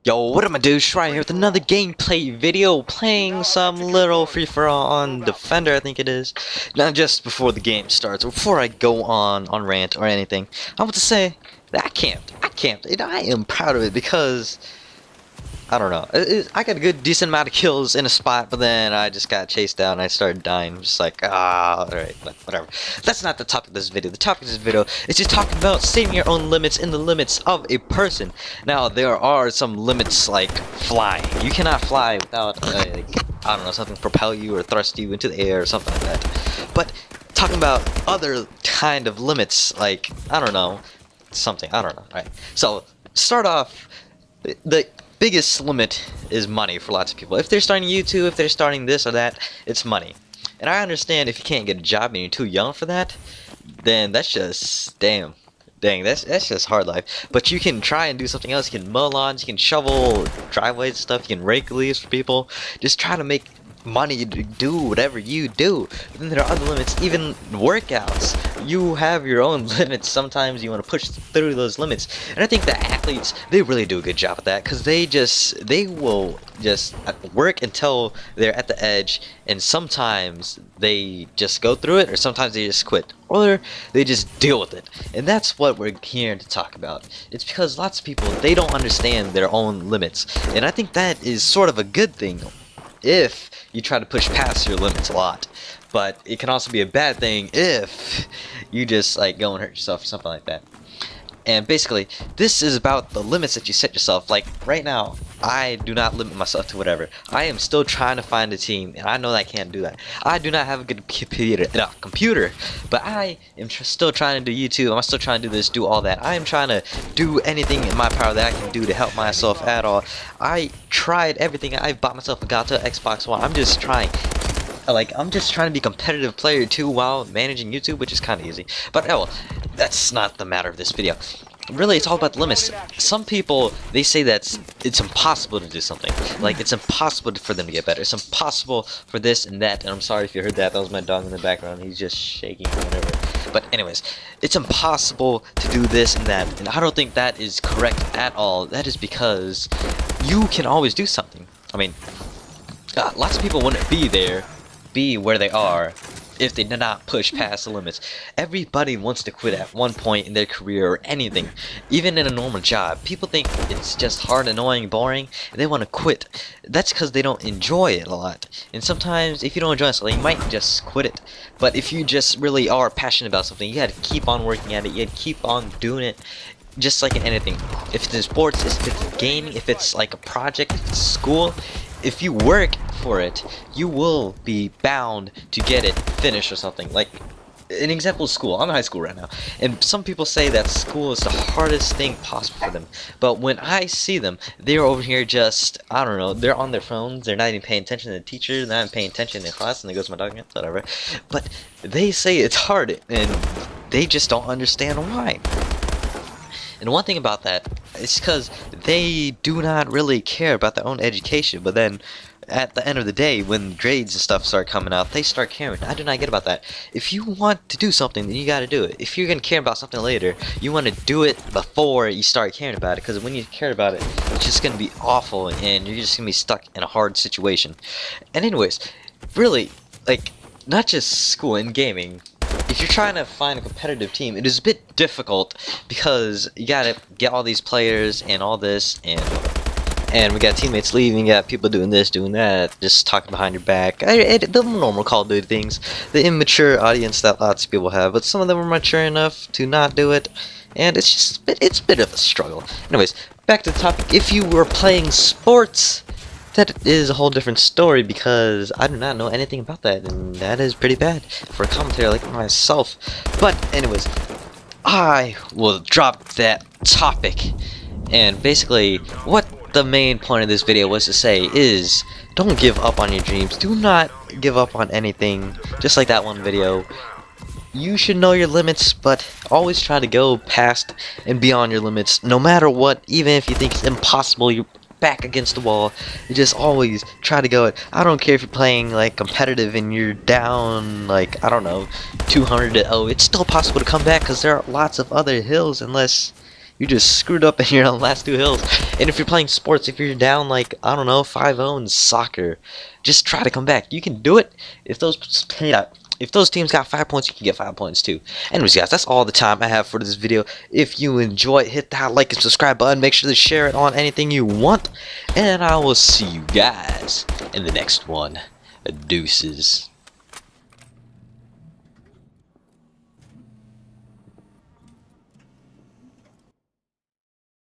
Yo, what am I doing? Right here with another gameplay video, playing some little free-for-all on Defender, I think it is. Now, just before the game starts, before I go on rant or anything, I want to say that I camped, and I am proud of it because I don't know. I got a good, decent amount of kills in a spot, but then I just got chased down and I started dying. I'm just like, alright, whatever. That's not the topic of this video. The topic of this video is just talking about setting your own limits in the limits of a person. Now, there are some limits like flying. You cannot fly without, I don't know, something propel you or thrust you into the air or something like that. But talking about other kind of limits, like, I don't know, something, I don't know. Alright, so, start off, the biggest limit is money for lots of people. If they're starting YouTube, if they're starting this or that, it's money. And I understand if you can't get a job and you're too young for that, then that's just, dang, that's just hard life. But you can try and do something else. You can mow lawns, you can shovel driveways and stuff, you can rake leaves for people. Just try to make money to do whatever you do. But then there are other limits, even workouts. You have your own limits. Sometimes you want to push through those limits, and I think the athletes, they really do a good job at that, because they will just work until they're at the edge, and sometimes they just go through it, or sometimes they just quit, or they just deal with it. And that's what we're here to talk about. It's because lots of people, they don't understand their own limits, and I think that is sort of a good thing if you try to push past your limits a lot. But it can also be a bad thing if you just like go and hurt yourself or something like that. And basically, this is about the limits that you set yourself. Like right now, I do not limit myself to whatever. I am still trying to find a team, and I know that I can't do that. I do not have a good computer, but I am still trying to do YouTube. I'm still trying to do this, do all that. I am trying to do anything in my power that I can do to help myself at all. I tried everything. I bought myself a Gato Xbox One. I'm just trying. I'm just trying to be a competitive player too while managing YouTube, which is kind of easy. But oh well, that's not the matter of this video. Really, it's all about the limits. Some people, they say that it's impossible to do something. Like, it's impossible for them to get better. It's impossible for this and that. And I'm sorry if you heard that. That was my dog in the background. He's just shaking or whatever. But anyways, it's impossible to do this and that. And I don't think that is correct at all. That is because you can always do something. I mean, lots of people wouldn't be where they are if they did not push past the limits. Everybody wants to quit at one point in their career or anything, even in a normal job. People think it's just hard, annoying, boring, and they want to quit. That's because they don't enjoy it a lot. And sometimes if you don't enjoy something, you might just quit it. But if you just really are passionate about something, you gotta keep on working at it, you gotta keep on doing it. Just like in anything. If it's in sports, if it's gaming, if it's like a project, if it's school, if you work for it, you will be bound to get it finished or something. Like, an example is school. I'm in high school right now, and some people say that school is the hardest thing possible for them. But when I see them, they're over here just, I don't know, they're on their phones, they're not even paying attention to the teacher, they're not even paying attention in class, and there goes my dog again, whatever. But they say it's hard, and they just don't understand why. And one thing about that is because they do not really care about their own education, but then at the end of the day, when grades and stuff start coming out, they start caring. I do not get about that. If you want to do something, then you gotta do it. If you're gonna care about something later, you want to do it before you start caring about it, because when you care about it, it's just gonna be awful, and you're just gonna be stuck in a hard situation. And anyways, really, like, not just school and gaming, if you're trying to find a competitive team, it is a bit difficult because you gotta get all these players and all this, and we got teammates leaving, you got people doing this, doing that, just talking behind your back. The normal Call of Duty things, the immature audience that lots of people have, but some of them are mature enough to not do it, and it's a bit of a struggle. Anyways, back to the topic. If you were playing sports, that is a whole different story, because I do not know anything about that, and that is pretty bad for a commentator like myself. But anyways, I will drop that topic, and basically what the main point of this video was to say is, don't give up on your dreams. Do not give up on anything. Just like that one video, you should know your limits, but always try to go past and beyond your limits, no matter what. Even if you think it's impossible, you back against the wall, you just always try to go it. I don't care if you're playing like competitive and you're down like, I don't know, 200 to 0. It's still possible to come back, because there are lots of other hills, unless You just screwed up in your last two hills. And if you're playing sports, if you're down like, I don't know, 5-0 in soccer, just try to come back. You can do it. If those teams got 5 points, you can get 5 points too. Anyways, guys, that's all the time I have for this video. If you enjoy it, hit that like and subscribe button. Make sure to share it on anything you want. And I will see you guys in the next one. Deuces.